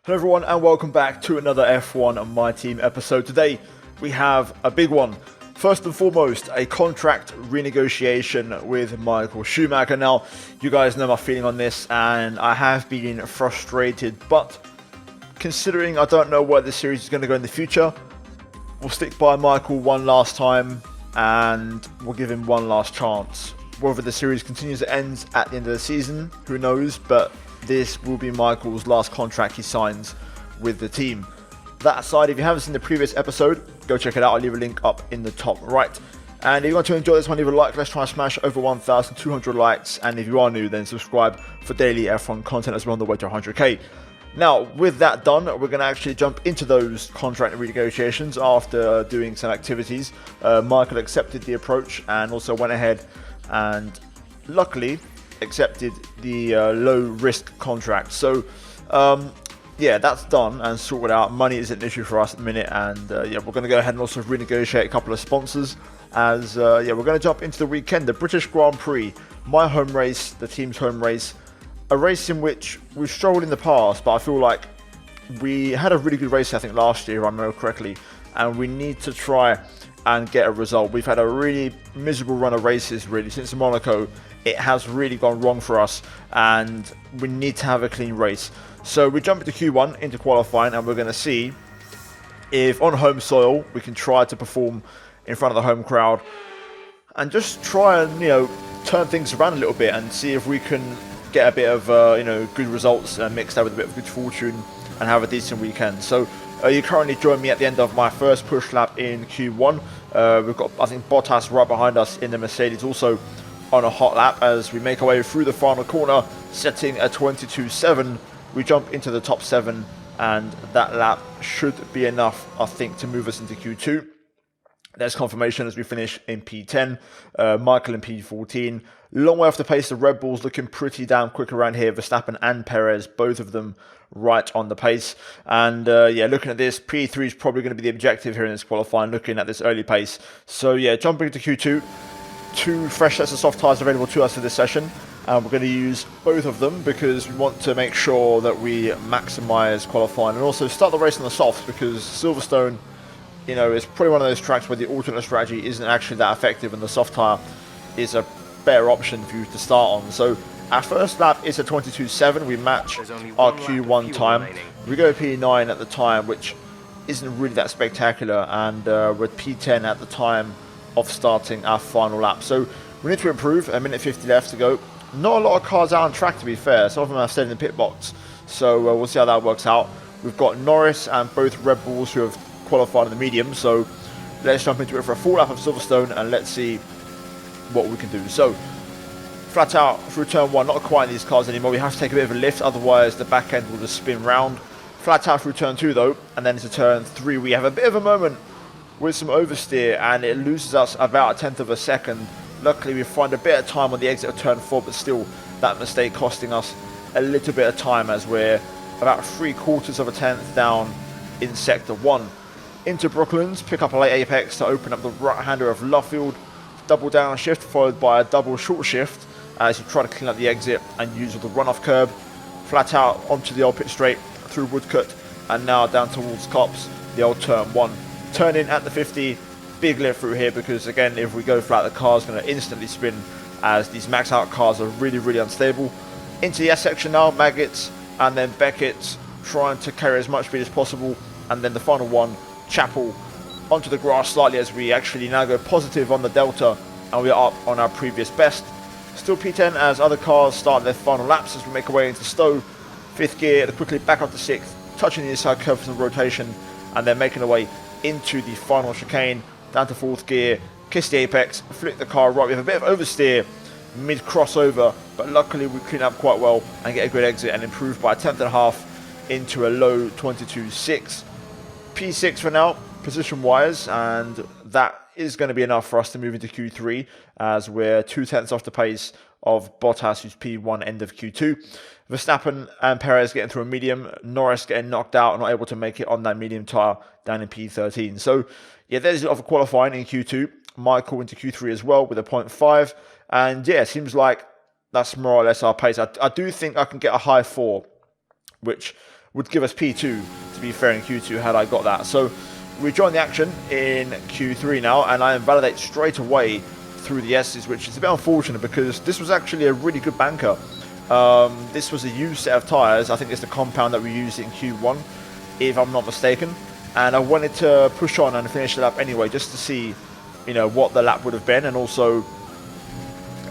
Hello everyone and welcome back to another F1 on My Team episode. Today we have a big one. First and foremost, a contract renegotiation with Michael Schumacher. Now, you guys know my feeling on this and I have been frustrated, but considering I don't know where the series is going to go in the future, we'll stick by Michael one last time and we'll give him one last chance. Whether the series continues to end at the end of the season, who knows, but this will be Michael's last contract he signs with the team. That aside, if you haven't seen the previous episode, go check it out. I'll leave a link up in the top right. And if you want to enjoy this one, leave a like. Let's try and smash over 1,200 likes. And if you are new, then subscribe for daily F1 content as we're on the way to 100k. Now, with that done, we're going to actually jump into those contract renegotiations after doing some activities. Michael accepted the approach and also went ahead and luckily accepted the low risk contract. So yeah, that's done and sorted out. Money isn't an issue for us at the minute, and yeah, we're going to go ahead and also renegotiate a couple of sponsors as yeah, we're going to jump into the weekend, the British Grand Prix, my home race, the team's home race, a race in which we've struggled in the past, but I feel like we had a really good race I think last year, if I remember correctly, and we need to try and get a result. We've had a really miserable run of races really since Monaco. It has really gone wrong for us and we need to have a clean race. So we jump into Q1, into qualifying, and we're going to see if on home soil we can try to perform in front of the home crowd and just try and, you know, turn things around a little bit and see if we can get a bit of, you know, good results mixed up with a bit of good fortune and have a decent weekend. So you currently join me at the end of my first push lap in Q1. We've got, I think, Bottas right behind us in the Mercedes, also on a hot lap as we make our way through the final corner, setting a 22.7. We jump into the top 7 and that lap should be enough, I think, to move us into Q2. There's confirmation as we finish in P10, Michael in P14. Long way off the pace, the Red Bulls looking pretty damn quick around here. Verstappen and Perez, both of them right on the pace. And yeah, looking at this, P3 is probably going to be the objective here in this qualifying, looking at this early pace. So yeah, jumping into Q2, 2 fresh sets of soft tyres available to us for this session. And we're going to use both of them because we want to make sure that we maximise qualifying and also start the race on the softs, because Silverstone, you know, is probably one of those tracks where the alternate strategy isn't actually that effective and the soft tyre is a better option for you to start on. So our first lap is a 22.7. We match our Q1 time. Remaining. We go P9 at the time, which isn't really that spectacular, and we're at P10 at the time of starting our final lap. So we need to improve. A minute 50 left to go. Not a lot of cars out on track, to be fair. Some of them have stayed in the pit box, so we'll see how that works out. We've got Norris and both Red Bulls who have qualified in the medium, so let's jump into it for a full lap of Silverstone and let's see what we can do. So flat out through turn 1, not quite in these cars anymore. We have to take a bit of a lift, otherwise the back end will just spin round. Flat out through turn 2 though, and then into turn 3 we have a bit of a moment with some oversteer and it loses us about a tenth of a second. Luckily we find a bit of time on the exit of turn 4, but still that mistake costing us a little bit of time as we're about 3/4 of a tenth down in sector 1. Into Brooklands, pick up a late apex to open up the right-hander of Luffield. Double down shift followed by a double short shift as you try to clean up the exit and use the runoff curb. Flat out onto the old pit straight through Woodcut and now down towards Cops, the old turn 1. Turn in at the 50. Big lift through here because, again, if we go flat, the car's going to instantly spin as these max out cars are really, really unstable. Into the S section now, Maggots and then Beckett trying to carry as much speed as possible. And then the final one, Chapel, onto the grass slightly as we actually now go positive on the Delta and we are up on our previous best. Still P10 as other cars start their final laps as we make our way into Stowe. 5th gear, quickly back up to 6th, touching the inside curve for some rotation and then making our way into the final chicane. Down to 4th gear, kiss the apex, flick the car right. We have a bit of oversteer mid crossover, but luckily we clean up quite well and get a good exit and improve by a tenth and a half into a low 22.6. P6 for now, position wise, and that is going to be enough for us to move into Q3 as we're 2/10 off the pace of Bottas, who's P1 end of Q2. Verstappen and Perez getting through a medium, Norris getting knocked out and not able to make it on that medium tyre down in P13. So yeah, there's a lot of qualifying in Q2. Michael into Q3 as well with a 0.5. And yeah, it seems like that's more or less our pace. I do think I can get a high 4, which would give us P2, to be fair, in Q2 had I got that. So we join the action in Q3 now, and I invalidate straight away through the S's, which is a bit unfortunate because this was actually a really good banker. This was a used set of tyres. I think it's the compound that we used in Q1, if I'm not mistaken. And I wanted to push on and finish the lap anyway, just to see, you know, what the lap would have been. And also,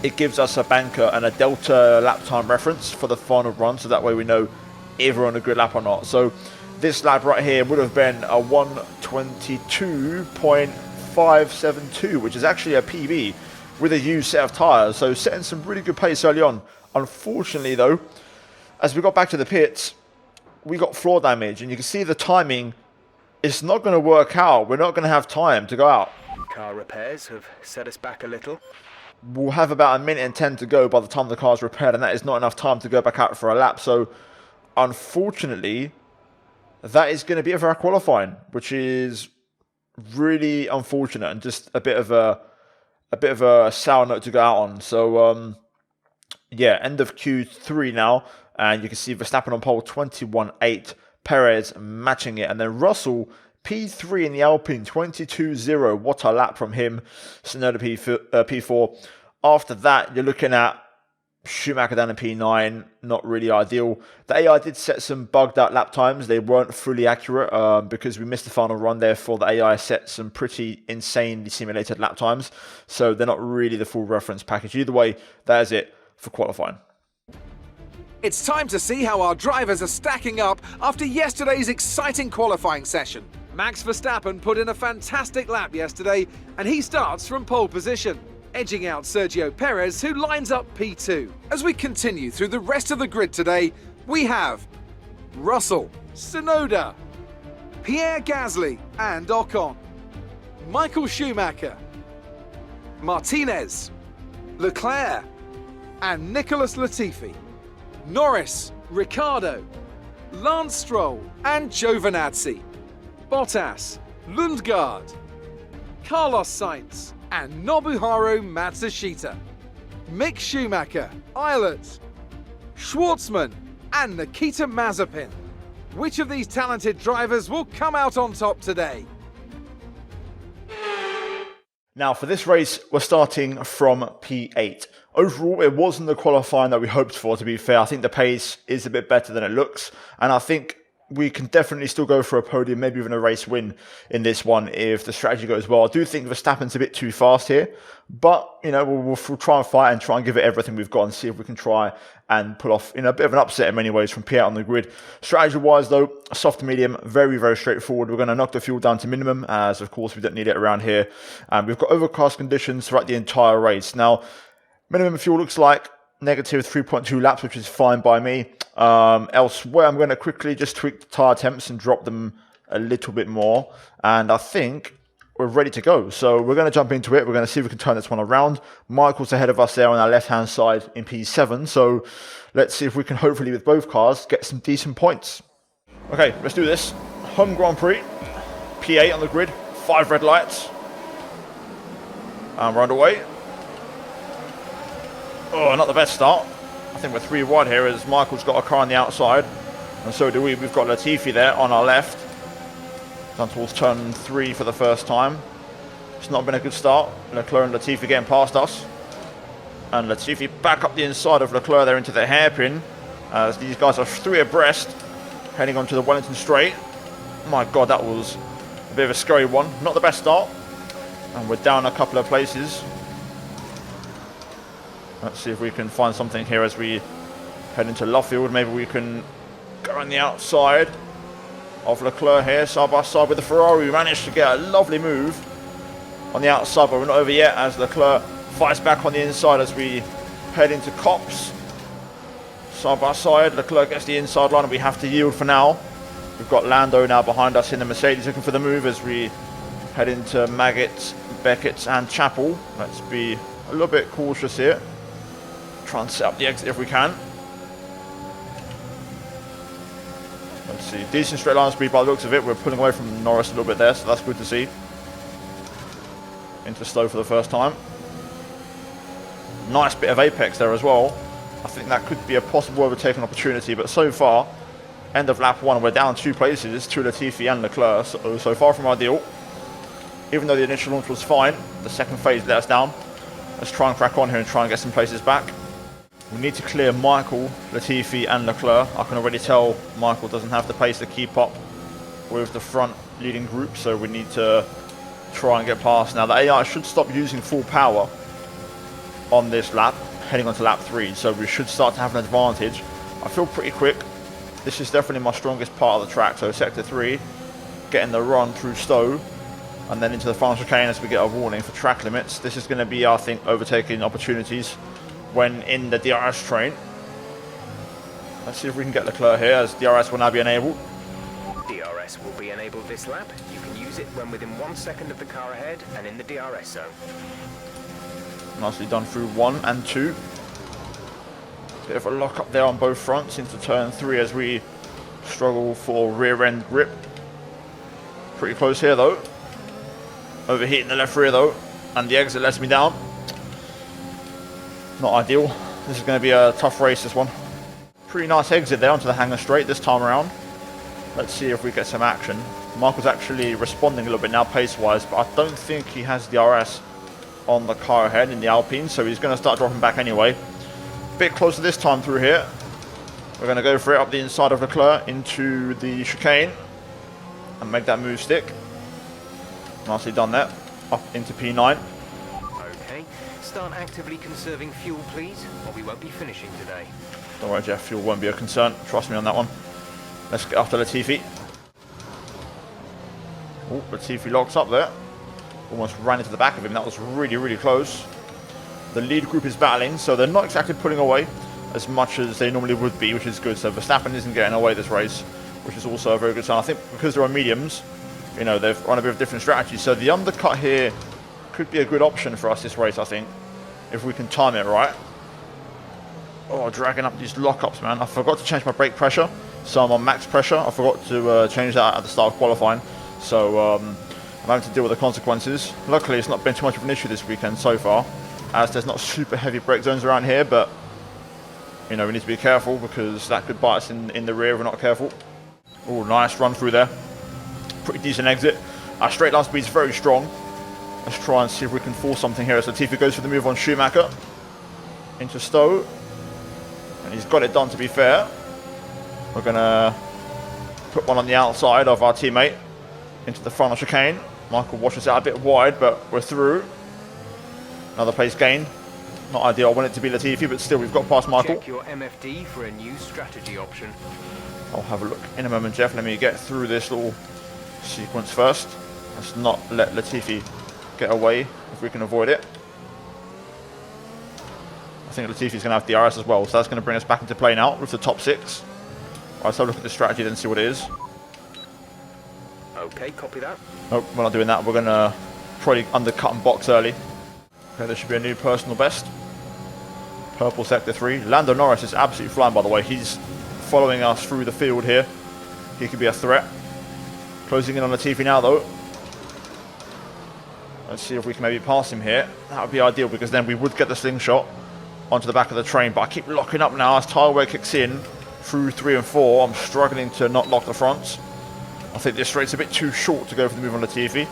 it gives us a banker and a delta lap time reference for the final run, so that way we know if we're on a good lap or not. So this lap right here would have been a 1:22.572, which is actually a PB with a used set of tyres. So setting some really good pace early on. Unfortunately though, as we got back to the pits, we got floor damage, and you can see the timing. It's not going to work out. We're not going to have time to go out. Car repairs have set us back a little. We'll have about 1:10 to go by the time the car's repaired, and that is not enough time to go back out for a lap. So unfortunately, that is going to be it for our qualifying, which is really unfortunate and just a bit of a sour note to go out on. So yeah, end of Q3 now, and you can see Verstappen on pole 21.8, Perez matching it, and then Russell P3 in the Alpine 22.0. What a lap from him. Tsunoda P4. After that, you're looking at Schumacher down in P9, not really ideal. The AI did set some bugged out lap times. They weren't fully accurate because we missed the final run. Therefore, the AI set some pretty insanely simulated lap times. So they're not really the full reference package. Either way, that is it for qualifying. It's time to see how our drivers are stacking up after yesterday's exciting qualifying session. Max Verstappen put in a fantastic lap yesterday, and he starts from pole position, edging out Sergio Perez, who lines up P2. As we continue through the rest of the grid today, we have Russell, Tsunoda, Pierre Gasly and Ocon, Michael Schumacher, Martinez, Leclerc and Nicholas Latifi, Norris, Ricciardo, Lance Stroll and Giovinazzi, Bottas, Lundgaard, Carlos Sainz and Nobuharu Matsushita, Mick Schumacher, Eilert, Schwartzman and Nikita Mazepin. Which of these talented drivers will come out on top today? Now for this race, we're starting from P8. Overall, it wasn't the qualifying that we hoped for, to be fair. I think the pace is a bit better than it looks, and I think we can definitely still go for a podium, maybe even a race win in this one if the strategy goes well. I do think Verstappen's a bit too fast here, but you know, we'll try and fight and try and give it everything we've got and see if we can try and pull off, you know, a bit of an upset in many ways from P8 on the grid. Strategy-wise though, soft to medium, very, very straightforward. We're going to knock the fuel down to minimum, as of course we don't need it around here. We've got overcast conditions throughout the entire race. Now, minimum fuel looks like negative 3.2 laps, which is fine by me. Elsewhere, I'm going to quickly just tweak the tyre temps and drop them a little bit more. And I think we're ready to go. So we're going to jump into it. We're going to see if we can turn this one around. Michael's ahead of us there on our left-hand side in P7. So let's see if we can hopefully, with both cars, get some decent points. Okay, let's do this. Home Grand Prix. P8 on the grid. 5 red lights. And we're underway. Oh, not the best start. I think we're 3 wide here as Michael's got a car on the outside. And so do we. We've got Latifi there on our left. Down towards turn 3 for the first time. It's not been a good start. Leclerc and Latifi getting past us. And Latifi back up the inside of Leclerc there into the hairpin. As these guys are 3 abreast. Heading onto the Wellington straight. My God, that was a bit of a scary one. Not the best start. And we're down a couple of places. Let's see if we can find something here as we head into Luffield. Maybe we can go on the outside of Leclerc here, side by side with the Ferrari. We managed to get a lovely move on the outside, but we're not over yet as Leclerc fights back on the inside as we head into Copse. Side by side, Leclerc gets the inside line and we have to yield for now. We've got Lando now behind us in the Mercedes looking for the move as we head into Maggott, Beckett and Chapel. Let's be a little bit cautious here. Try and set up the exit if we can. Let's see, decent straight line speed by the looks of it. We're pulling away from Norris a little bit there, so that's good to see. Into slow for the first time. Nice bit of apex there as well. I think that could be a possible overtaking opportunity, but so far, end of lap 1, we're down 2 places to Latifi and Leclerc, so far from ideal. Even though the initial launch was fine, the second phase let us down. Let's try and crack on here and try and get some places back. We need to clear Michael, Latifi and Leclerc. I can already tell Michael doesn't have the pace to keep up with the front leading group, so we need to try and get past. Now the AI should stop using full power on this lap, heading on to lap 3, so we should start to have an advantage. I feel pretty quick. This is definitely my strongest part of the track, so sector 3, getting the run through Stowe, and then into the final chicane as we get a warning for track limits. This is going to be, I think, overtaking opportunities when in the DRS train. Let's see if we can get Leclerc here, as DRS will now be enabled. DRS will be enabled this lap. You can use it when within 1 second of the car ahead and in the DRS zone. Nicely done through 1 and 2. Bit of a lock up there on both fronts into turn 3 as we struggle for rear end grip. Pretty close here though. Overheating the left rear though, and the exit lets me down. Not ideal. This is going to be a tough race, this one. Pretty nice exit there onto the hangar straight this time around. Let's see if we get some action. Michael's actually responding a little bit now pace-wise, but I don't think he has DRS on the car ahead in the Alpine, so he's going to start dropping back anyway. Bit closer this time through here. We're going to go for it up the inside of Leclerc into the chicane and make that move stick. Nicely done there. Up into P9. Okay, start actively conserving fuel, please, or we won't be finishing today. Don't worry, Jeff, fuel won't be a concern. Trust me on that one. Let's get after Latifi. Oh, Latifi locks up there. Almost ran into the back of him. That was really, really close. The lead group is battling, so they're not exactly pulling away as much as they normally would be, which is good. So Verstappen isn't getting away this race, which is also a very good sign. I think because they're on mediums, you know, they've run a bit of different strategies. So the undercut here could be a good option for us this race, I think, if we can time it right. Oh, dragging up these lockups, man. I forgot to change my brake pressure, so I'm on max pressure. I forgot to change that at the start of qualifying. So I'm having to deal with the consequences. Luckily, it's not been too much of an issue this weekend so far, as there's not super heavy brake zones around here, but you know, we need to be careful because that could bite us in the rear if we're not careful. Oh, nice run through there. Pretty decent exit. Our straight line speed is very strong. Let's try and see if we can force something here. So Latifi goes for the move on Schumacher into Stowe, and he's got it done, to be fair. We're gonna put one on the outside of our teammate into the final chicane. Michael washes out a bit wide, but we're through. Another place gain. Not ideal. I want it to be Latifi, but still we've got past Michael. Check your MFD for a new strategy option. I'll have a look in a moment, Jeff. Let me get through this little sequence first. Let's not let Latifi get away if we can avoid it. I think Latifi's going to have DRS as well, so that's going to bring us back into play now with the top 6. Right, let's have a look at the strategy then, see what it is. Okay, copy that. Nope, we're not doing that. We're going to probably undercut and box early. Okay, there should be a new personal best. Purple sector 3. Lando Norris is absolutely flying, by the way. He's following us through the field here. He could be a threat. Closing in on Latifi now, though. Let's see if we can maybe pass him here. That would be ideal, because then we would get the slingshot onto the back of the train. But I keep locking up now as tyre wear kicks in through 3 and 4. I'm struggling to not lock the fronts. I think this straight's a bit too short to go for the move on Latifi.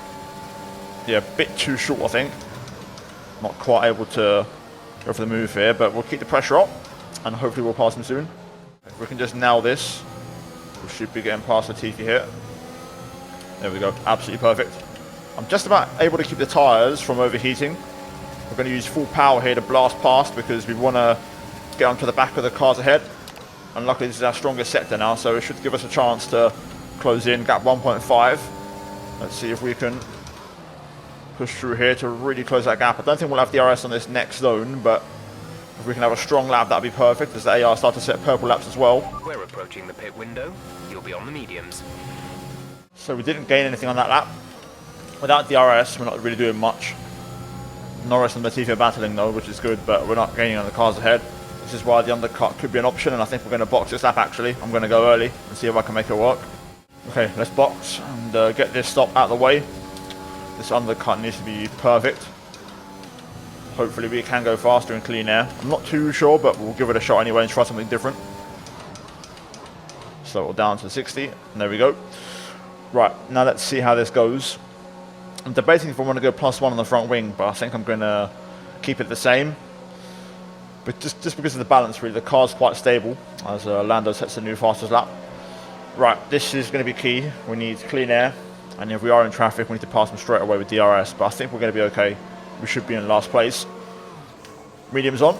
Yeah, a bit too short, I think. Not quite able to go for the move here, but we'll keep the pressure up and hopefully we'll pass him soon. If we can just nail this, we should be getting past Latifi here. There we go, absolutely perfect. I'm just about able to keep the tyres from overheating. We're going to use full power here to blast past because we want to get onto the back of the cars ahead. And luckily this is our strongest sector now, so it should give us a chance to close in, gap 1.5. Let's see if we can push through here to really close that gap. I don't think we'll have DRS on this next zone, but if we can have a strong lap, that'd be perfect, as the AR start to set purple laps as well. We're approaching the pit window. You'll be on the mediums. So we didn't gain anything on that lap. Without DRS, we're not really doing much. Norris and Latifi are battling though, which is good, but we're not gaining on the cars ahead. This is why the undercut could be an option, and I think we're going to box this lap actually. I'm going to go early and see if I can make it work. Okay, let's box and get this stop out of the way. This undercut needs to be perfect. Hopefully we can go faster in clean air. I'm not too sure, but we'll give it a shot anyway and try something different. Slow it down to 60. And there we go. Right, now let's see how this goes. I'm debating if I want to go +1 on the front wing, but I think I'm going to keep it the same. But just because of the balance, really, the car's quite stable as Lando sets the new fastest lap. Right, this is going to be key. We need clean air, and if we are in traffic, we need to pass them straight away with DRS. But I think we're going to be okay. We should be in last place. Medium's on.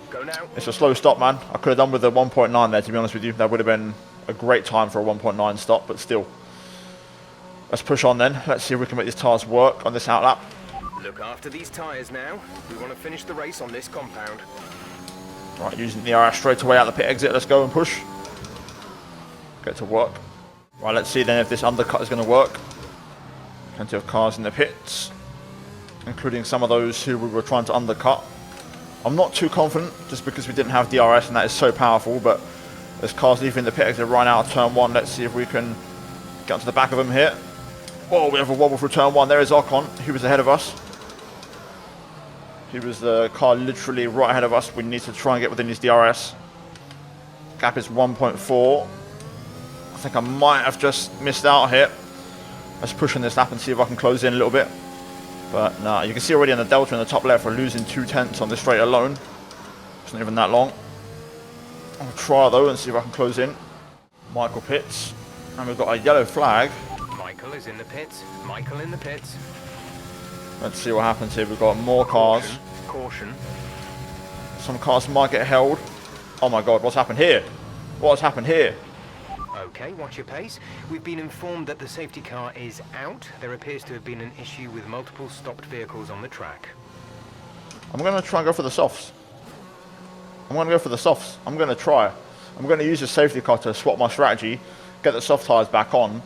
Go now. It's a slow stop, man. I could have done with a 1.9 there, to be honest with you. That would have been a great time for a 1.9 stop, but still. Let's push on then. Let's see if we can make these tyres work on this outlap. Look after these tyres now. We want to finish the race on this compound. Right, using the DRS straight away out the pit exit. Let's go and push. Get to work. Right, let's see then if this undercut is going to work. Plenty of cars in the pits, including some of those who we were trying to undercut. I'm not too confident just because we didn't have DRS and that is so powerful, but there's cars leaving the pit exit right out of turn 1. Let's see if we can get onto the back of them here. Oh, we have a wobble through turn 1. There is Ocon. He was ahead of us. He was the car literally right ahead of us. We need to try and get within his DRS. Gap is 1.4. I think I might have just missed out here. Let's push on this lap and see if I can close in a little bit. But no, you can see already on the delta in the top left, we're losing 2/10 on this straight alone. It's not even that long. I'll try though and see if I can close in. Michael pits. And we've got a yellow flag. Michael is in the pits. Michael in the pits. Let's see what happens here. We've got more cars. Caution. Some cars might get held. Oh my god, what's happened here? What's happened here? Okay, watch your pace. We've been informed that the safety car is out. There appears to have been an issue with multiple stopped vehicles on the track. I'm going to try and go for the softs. I'm going to try. I'm going to use the safety car to swap my strategy, get the soft tyres back on,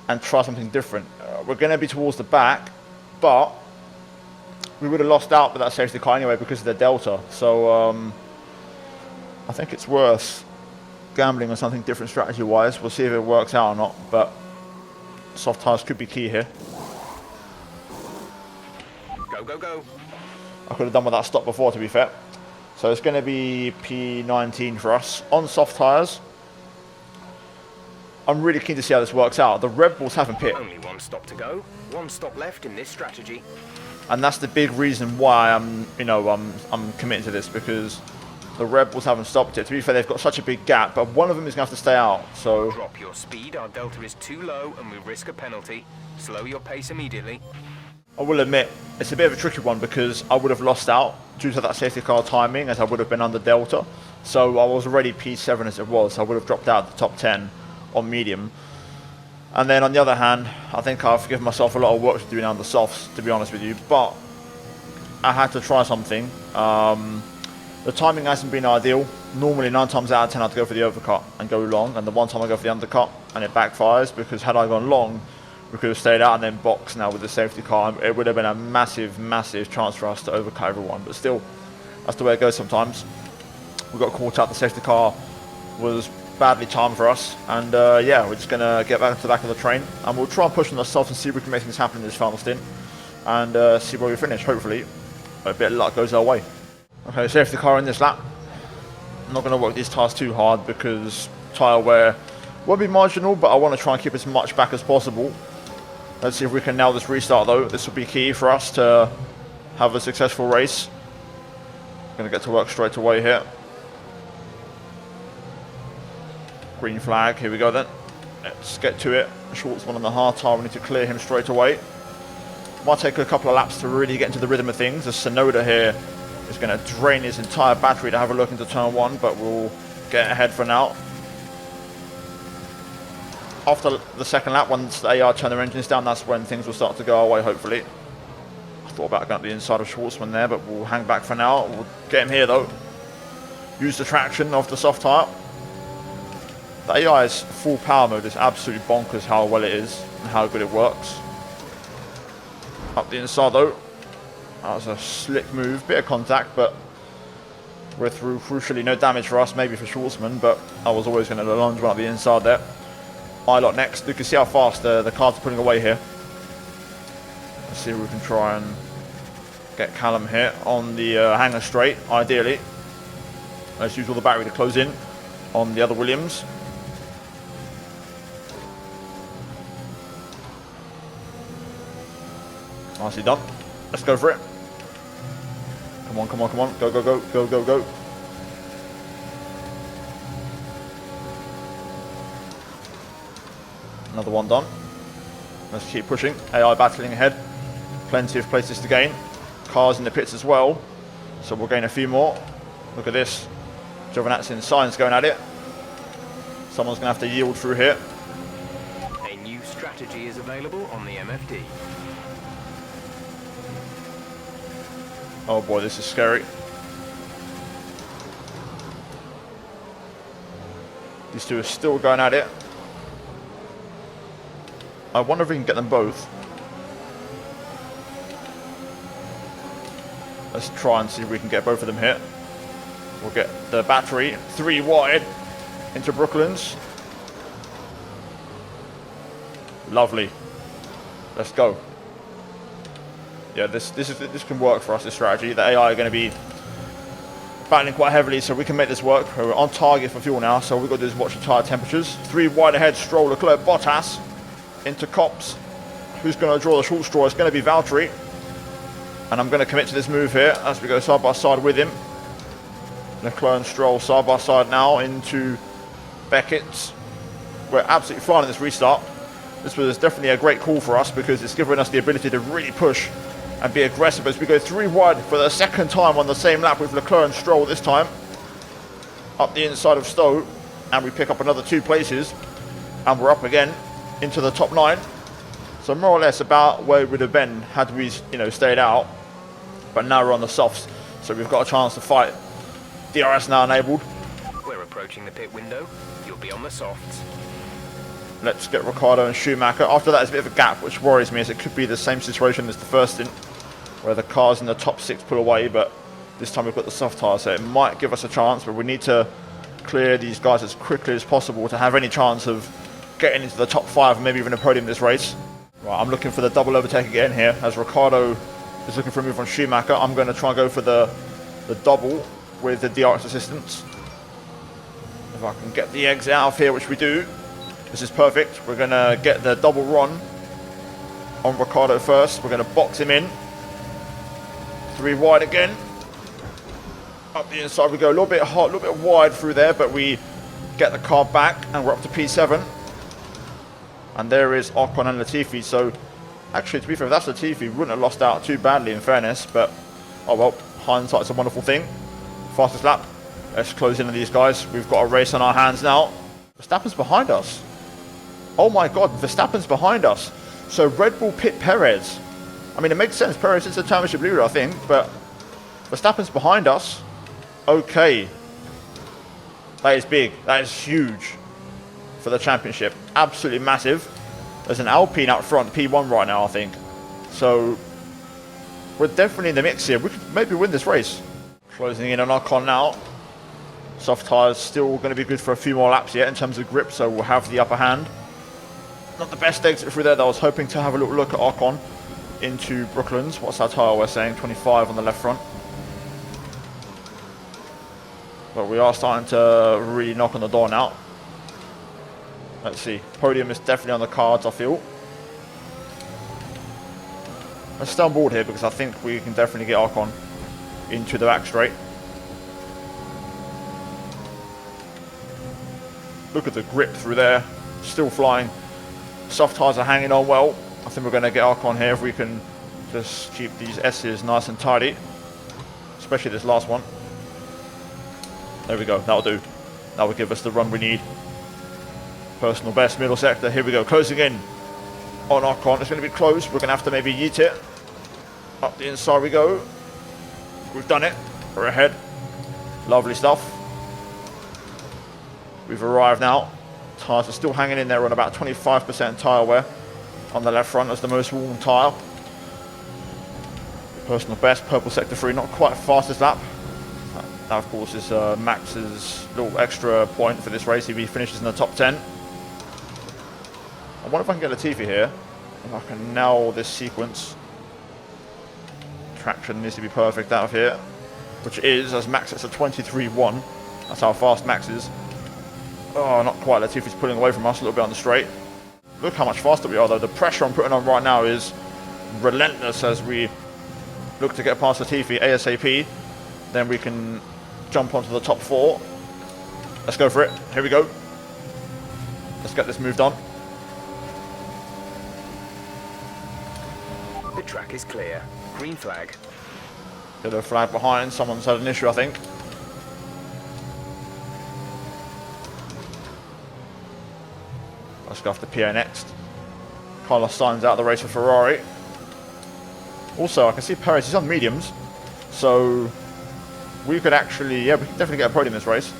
and try something different. We're going to be towards the back, but we would have lost out with that safety car anyway because of the delta. So I think it's worth gambling on something different strategy-wise. We'll see if it works out or not, but soft tyres could be key here. Go. I could have done with that stop before, to be fair. So it's going to be P19 for us on soft tyres. I'm really keen to see how this works out. The Red Bulls haven't pit. Only one stop to go. One stop left in this strategy. And that's the big reason why I'm committing to this, because the Red Bulls haven't stopped it. To be fair, they've got such a big gap, but one of them is going to have to stay out. So drop your speed. Our delta is too low and we risk a penalty. Slow your pace immediately. I will admit, it's a bit of a tricky one because I would have lost out due to that safety car timing, as I would have been under delta. So I was already P7 as it was. I would have dropped out of the top 10 on medium. And then on the other hand, I think I've given myself a lot of work to do now on the softs, to be honest with you. But I had to try something. The timing hasn't been ideal. Normally 9 times out of 10 I'd go for the overcut and go long, and the one time I go for the undercut and it backfires, because had I gone long, we could have stayed out and then boxed now with the safety car. It would have been a massive chance for us to overcut everyone, but still, that's the way it goes sometimes. We got caught out. The safety car was badly timed for us, and yeah, we're just going to get back to the back of the train, and we'll try and push on ourselves and see if we can make things happen in this final stint, and see where we finish. Hopefully a bit of luck goes our way. Okay, safety car in this lap. I'm not going to work these tyres too hard because tyre wear won't be marginal, but I want to try and keep as much back as possible. Let's see if we can nail this restart though. This will be key for us to have a successful race. Going to get to work straight away here. Green flag, here we go then. Let's get to it. Schwartzman on the hard tyre, we need to clear him straight away. Might take a couple of laps to really get into the rhythm of things. As Sonoda here is going to drain his entire battery to have a look into turn 1, but we'll get ahead for now. After the second lap, once the AR turn their engines down, that's when things will start to go our way, hopefully. I thought about going to the inside of Schwartzman there, but we'll hang back for now. We'll get him here though. Use the traction of the soft tyre. The AI's full power mode is absolutely bonkers how well it is and how good it works. Up the inside though. That was a slick move, bit of contact, but we're through. Crucially, no damage for us, maybe for Schwartzman, but I was always going to lunge one up the inside there. I-Lot next. You can see how fast the cars are pulling away here. Let's see if we can try and get Callum here on the hanger straight, ideally. Let's use all the battery to close in on the other Williams. Nicely done. Let's go for it. Come on, come on, come on. Go, go, go, go, go, go. Another one done. Let's keep pushing. AI battling ahead. Plenty of places to gain. Cars in the pits as well. So we'll gain a few more. Look at this. Giovinazzi and Sainz going at it. Someone's going to have to yield through here. A new strategy is available on the MFD. Oh boy, this is scary. These two are still going at it. I wonder if we can get them both. Let's try and see if we can get both of them here. We'll get the battery 3 wide into Brooklands. Lovely. Let's go. Yeah, this can work for us, this strategy. The AI are going to be battling quite heavily, so we can make this work. We're on target for fuel now, so we've got to do is watch the tyre temperatures. 3 wide ahead, Stroll, Leclerc, Bottas into Cops. Who's going to draw the short straw? It's going to be Valtteri. And I'm going to commit to this move here as we go side by side with him. Leclerc and Stroll side by side now into Beckett's. We're absolutely flying in this restart. This was definitely a great call for us because it's given us the ability to really push and be aggressive as we go 3 wide for the second time on the same lap with Leclerc and Stroll this time. Up the inside of Stowe, and we pick up another 2 places, and we're up again into the top 9. So more or less about where we would have been had we, stayed out. But now we're on the softs, so we've got a chance to fight. DRS now enabled. We're approaching the pit window. You'll be on the softs. Let's get Ricciardo and Schumacher. After that, there's a bit of a gap, which worries me, as it could be the same situation as the first stint, where the cars in the top 6 pull away, but this time we've got the soft tyres, so it might give us a chance, but we need to clear these guys as quickly as possible to have any chance of getting into the top 5 and maybe even a podium this race. Right, I'm looking for the double overtake again here, as Ricciardo is looking for a move on Schumacher. I'm going to try and go for the double with the DRS assistance. If I can get the exit out of here, which we do, this is perfect. We're going to get the double run on Ricciardo first. We're going to box him in. 3 wide again. Up the inside we go. A little bit hot, a little bit wide through there, but we get the car back and we're up to P7. And there is Ocon and Latifi. So actually, to be fair, if that's Latifi, we wouldn't have lost out too badly in fairness, but oh well, hindsight's a wonderful thing. Fastest lap. Let's close in on these guys. We've got a race on our hands now. Verstappen's behind us. Oh my god, Verstappen's behind us. So Red Bull pit Perez. I mean, it makes sense. Perez is a championship leader, I think, but Verstappen's behind us. Okay. That is big. That is huge for the championship. Absolutely massive. There's an Alpine out front, P1 right now, I think. So we're definitely in the mix here. We could maybe win this race. Closing in on Ocon now. Soft tyres still going to be good for a few more laps yet in terms of grip, so we'll have the upper hand. Not the best exit through there, though. I was hoping to have a little look at Ocon into Brooklands. What's our tyre we're saying? 25 on the left front. But we are starting to really knock on the door now. Let's see. Podium is definitely on the cards, I feel. Let's stay on board here because I think we can definitely get Ocon into the back straight. Look at the grip through there. Still flying. Soft tyres are hanging on well. I think we're going to get Ocon here if we can just keep these S's nice and tidy. Especially this last one. There we go. That'll do. That will give us the run we need. Personal best, middle sector. Here we go. Closing in on Ocon. It's going to be close. We're going to have to maybe yeet it. Up the inside we go. We've done it. We're ahead. Lovely stuff. We've arrived now. Tyres are still hanging in there on about 25% tyre wear on the left front as the most worn tyre. Personal best, purple sector 3, not quite fastest lap. That of course is Max's little extra point for this race if he finishes in the top 10. I wonder if I can get Latifi here. If I can nail this sequence. Traction needs to be perfect out of here. Which is, as Max gets a 23-1. That's how fast Max is. Oh, not quite. Latifi's pulling away from us a little bit on the straight. Look how much faster we are, though. The pressure I'm putting on right now is relentless as we look to get past Latifi ASAP. Then we can jump onto the top 4. Let's go for it. Here we go. Let's get this moved on. The track is clear. Green flag. Yellow flag behind. Someone's had an issue, I think. Let's go after PA next. Carlos Sainz out of the race for Ferrari. Also, I can see Perez, he's on mediums. So, we could actually, yeah, we can definitely get a podium in this race.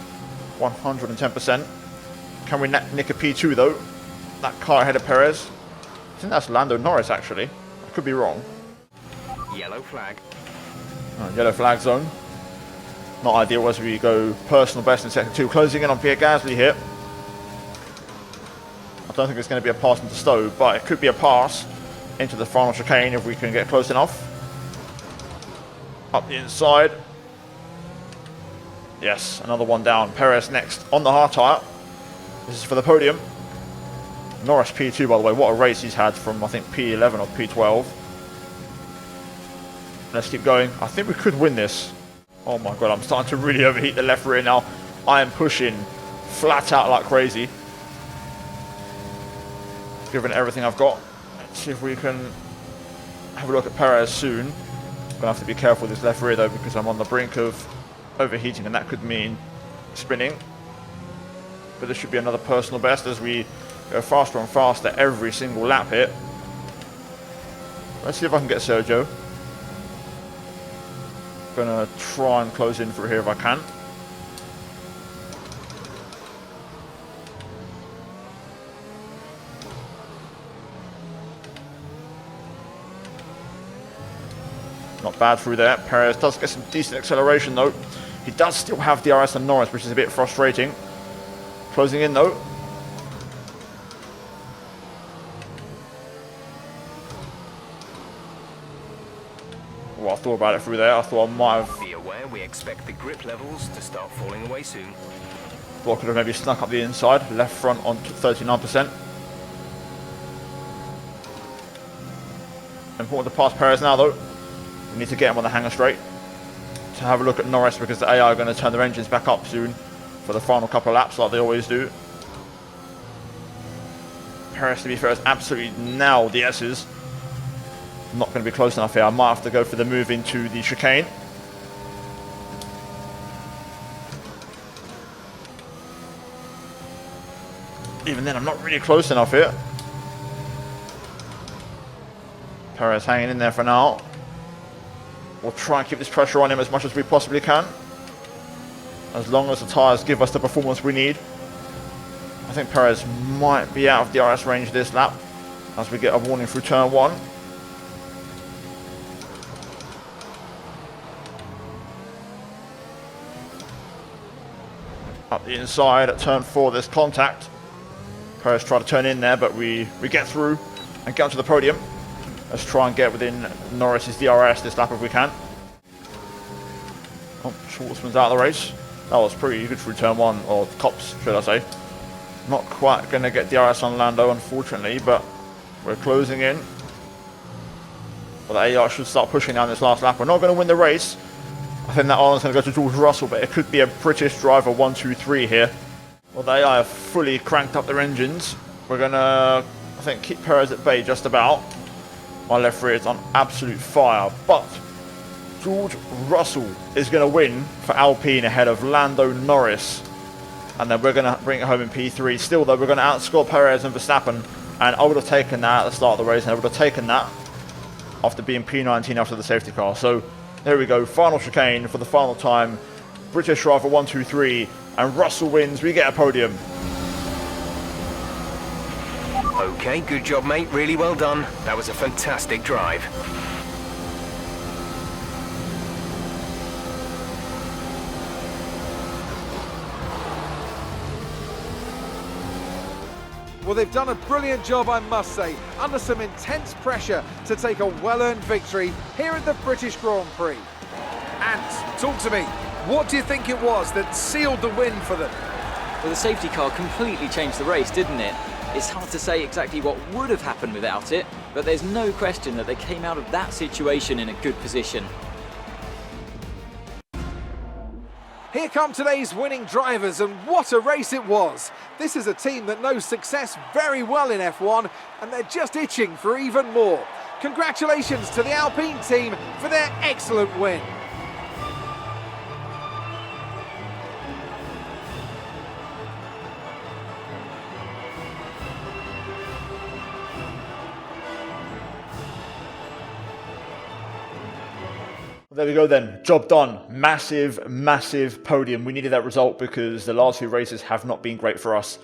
110%. Can we nick a P2 though? That car ahead of Perez. I think that's Lando Norris actually. I could be wrong. Yellow flag. Yellow flag zone. Not ideal as we go personal best in sector 2. Closing in on Pierre Gasly here. I don't think it's going to be a pass into Stowe, but it could be a pass into the final chicane if we can get close enough. Up the inside. Yes, another one down. Perez next on the hard tyre. This is for the podium. Norris P2, by the way. What a race he's had from, I think, P11 or P12. Let's keep going. I think we could win this. Oh my god, I'm starting to really overheat the left rear now. I am pushing flat out like crazy. Given everything I've got. Let's see if we can have a look at Perez soon. I'm going to have to be careful with this left rear though, because I'm on the brink of overheating, and that could mean spinning. But this should be another personal best as we go faster and faster every single lap here. Let's see if I can get Sergio. Gonna try and close in through here if I can. Not bad through there. Perez does get some decent acceleration though. He does still have DRS and Norris, which is a bit frustrating. Closing in though. Well, I thought about it through there. I thought I might have... Be aware we expect the grip levels to start falling away soon. Thought I could have maybe snuck up the inside. Left front on 39%. Important to pass Perez now though. We need to get him on the hanger straight. To have a look at Norris because the AI are going to turn their engines back up soon for the final couple of laps like they always do. Perez, to be fair, has absolutely nailed the S's. Not going to be close enough here. I might have to go for the move into the chicane. Even then, I'm not really close enough here. Perez hanging in there for now. We'll try and keep this pressure on him as much as we possibly can. As long as the tyres give us the performance we need. I think Perez might be out of DRS range this lap as we get a warning through turn 1. Up the inside at turn 4, there's contact. Perez tried to turn in there, but we get through and get onto the podium. Let's try and get within Norris's DRS this lap if we can. Oh, Schwartzman's out of the race. That was pretty good through turn 1, or Cops, should I say. Not quite going to get DRS on Lando, unfortunately, but we're closing in. But the AR should start pushing down this last lap. We're not going to win the race. I think that island's going to go to George Russell, but it could be a British driver 1, 2, 3 here. Well, they have fully cranked up their engines. We're going to, I think, keep Perez at bay just about. My left rear is on absolute fire, but George Russell is going to win for Alpine ahead of Lando Norris. And then we're going to bring it home in P3. Still, though, we're going to outscore Perez and Verstappen. And I would have taken that at the start of the race, and I would have taken that after being P19 after the safety car. So, there we go. Final chicane for the final time. British driver 1, 2, 3. And Russell wins. We get a podium. Okay, good job, mate. Really well done. That was a fantastic drive. Well, they've done a brilliant job, I must say, under some intense pressure to take a well-earned victory here at the British Grand Prix. Ant, talk to me. What do you think it was that sealed the win for them? Well, the safety car completely changed the race, didn't it? It's hard to say exactly what would have happened without it, but there's no question that they came out of that situation in a good position. Here come today's winning drivers, and what a race it was. This is a team that knows success very well in F1, and they're just itching for even more. Congratulations to the Alpine team for their excellent win. There we go then, job done. Massive, massive podium. We needed that result because the last few races have not been great for us.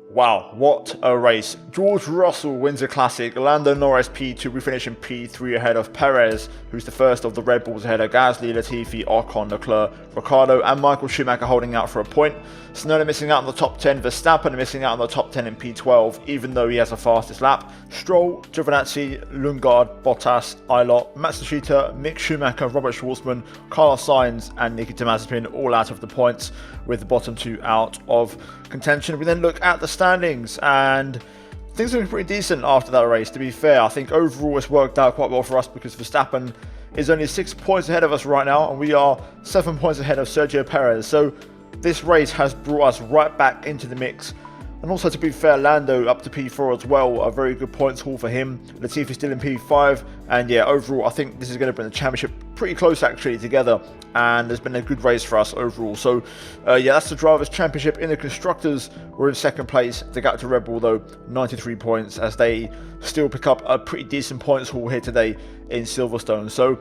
Wow, what a race. George Russell wins a classic. Lando Norris P2, we finish in P3 ahead of Perez, who's the first of the Red Bulls ahead of Gasly, Latifi, Ocon, Leclerc, Ricciardo and Michael Schumacher holding out for a point. Tsunoda missing out on the top 10, Verstappen missing out on the top 10 in P12, even though he has the fastest lap. Stroll, Giovinazzi, Lundgaard, Bottas, Eilert, Matsushita, Mick Schumacher, Robert Schwarzman, Carlos Sainz and Nikita Mazepin all out of the points, with the bottom two out of contention. We then look at the standings and things are looking pretty decent after that race, to be fair. I think overall it's worked out quite well for us because Verstappen is only 6 points ahead of us right now and we are 7 points ahead of Sergio Perez. So this race has brought us right back into the mix. And also, to be fair, Lando up to P4 as well, a very good points haul for him. Latifi still in P5, and yeah, overall I think this is going to bring the championship pretty close actually together, and there's been a good race for us overall. So yeah, that's the Drivers' Championship. In the Constructors, we're in second place. The gap to Red Bull though, 93 points, as they still pick up a pretty decent points haul here today in Silverstone. So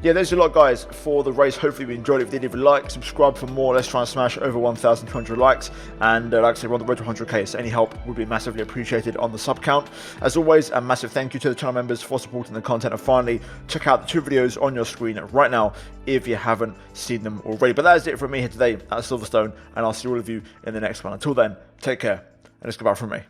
yeah, there's a lot, guys, for the race. Hopefully you enjoyed it. If you did, leave a like, subscribe for more. Let's try and smash over 1,200 likes. And like I said, we're on the road to 100k, so any help would be massively appreciated on the sub count. As always, a massive thank you to the channel members for supporting the content. And finally, check out the 2 videos on your screen right now if you haven't seen them already. But that is it from me here today at Silverstone, and I'll see all of you in the next one. Until then, take care, and it's goodbye from me.